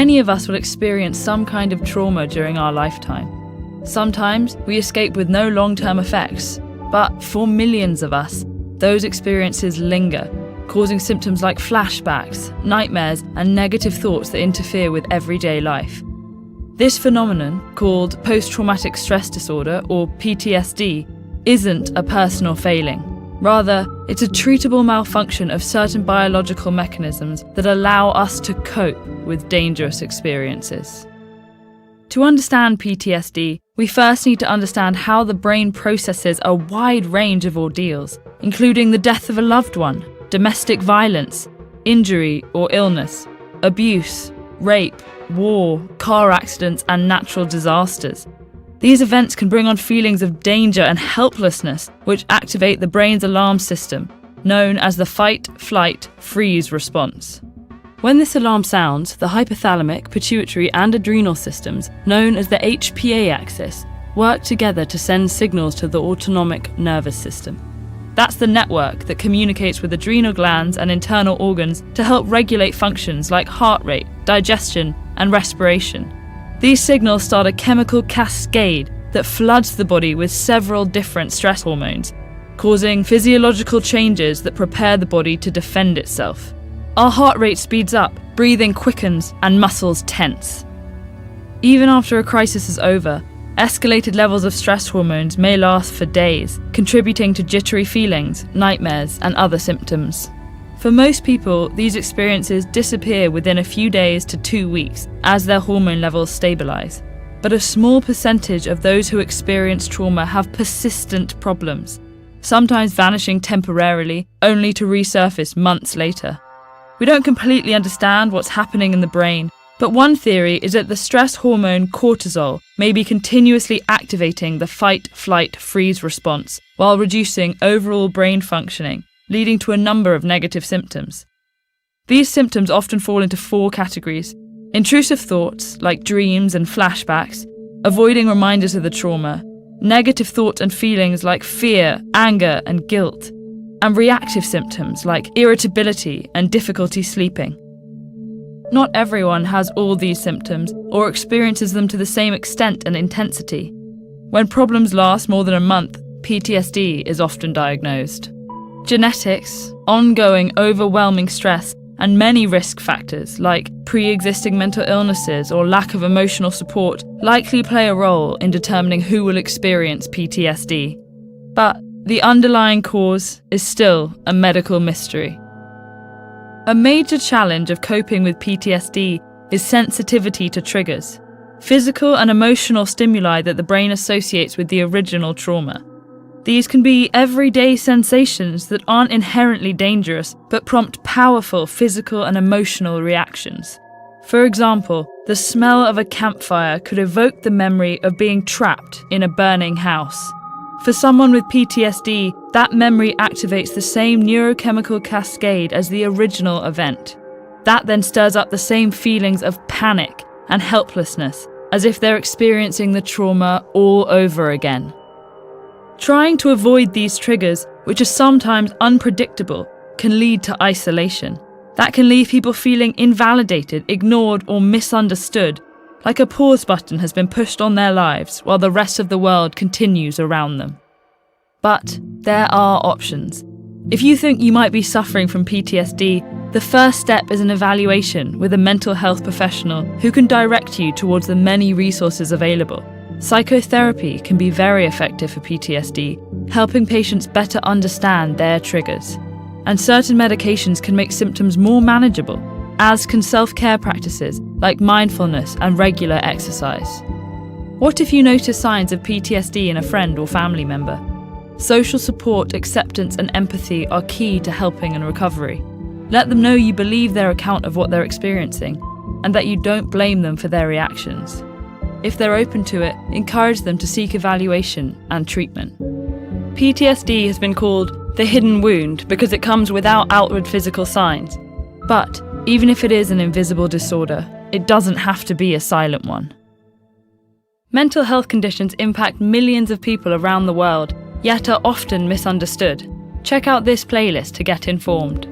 Many of us will experience some kind of trauma during our lifetime. Sometimes we escape with no long-term effects, but for millions of us, those experiences linger, causing symptoms like flashbacks, nightmares, and negative thoughts that interfere with everyday life. This phenomenon, called post-traumatic stress disorder, or PTSD, isn't a personal failing. Rather, it's a treatable malfunction of certain biological mechanisms that allow us to cope with dangerous experiences. To understand PTSD, we first need to understand how the brain processes a wide range of ordeals, including the death of a loved one, domestic violence, injury or illness, abuse, rape, war, car accidents, and natural disasters. These events can bring on feelings of danger and helplessness, which activate the brain's alarm system, known as the fight, flight, freeze response. When this alarm sounds, the hypothalamic, pituitary, and adrenal systems, known as the HPA axis, work together to send signals to the autonomic nervous system. That's the network that communicates with adrenal glands and internal organs to help regulate functions like heart rate, digestion, and respiration. These signals start a chemical cascade that floods the body with several different stress hormones, causing physiological changes that prepare the body to defend itself. Our heart rate speeds up, breathing quickens, and muscles tense. Even after a crisis is over, escalated levels of stress hormones may last for days, contributing to jittery feelings, nightmares, and other symptoms. For most people, these experiences disappear within a few days to 2 weeks as their hormone levels stabilize. But a small percentage of those who experience trauma have persistent problems, sometimes vanishing temporarily, only to resurface months later. We don't completely understand what's happening in the brain, but one theory is that the stress hormone cortisol may be continuously activating the fight, flight, freeze response while reducing overall brain functioning, leading to a number of negative symptoms. These symptoms often fall into 4 categories: intrusive thoughts, like dreams and flashbacks, avoiding reminders of the trauma, negative thoughts and feelings like fear, anger, and guilt, and reactive symptoms like irritability and difficulty sleeping. Not everyone has all these symptoms or experiences them to the same extent and intensity. When problems last more than a month, PTSD is often diagnosed. Genetics, ongoing overwhelming stress, and many risk factors like pre-existing mental illnesses or lack of emotional support likely play a role in determining who will experience PTSD. But the underlying cause is still a medical mystery. A major challenge of coping with PTSD is sensitivity to triggers, physical and emotional stimuli that the brain associates with the original trauma. These can be everyday sensations that aren't inherently dangerous, but prompt powerful physical and emotional reactions. For example, the smell of a campfire could evoke the memory of being trapped in a burning house. For someone with PTSD, that memory activates the same neurochemical cascade as the original event. That then stirs up the same feelings of panic and helplessness, as if they're experiencing the trauma all over again. Trying to avoid these triggers, which are sometimes unpredictable, can lead to isolation. That can leave people feeling invalidated, ignored, or misunderstood, like a pause button has been pushed on their lives while the rest of the world continues around them. But there are options. If you think you might be suffering from PTSD, the first step is an evaluation with a mental health professional who can direct you towards the many resources available. Psychotherapy can be very effective for PTSD, helping patients better understand their triggers. And certain medications can make symptoms more manageable, as can self-care practices like mindfulness and regular exercise. What if you notice signs of PTSD in a friend or family member? Social support, acceptance, and empathy are key to helping and recovery. Let them know you believe their account of what they're experiencing and that you don't blame them for their reactions. If they're open to it, encourage them to seek evaluation and treatment. PTSD has been called the hidden wound because it comes without outward physical signs. But even if it is an invisible disorder, it doesn't have to be a silent one. Mental health conditions impact millions of people around the world, yet are often misunderstood. Check out this playlist to get informed.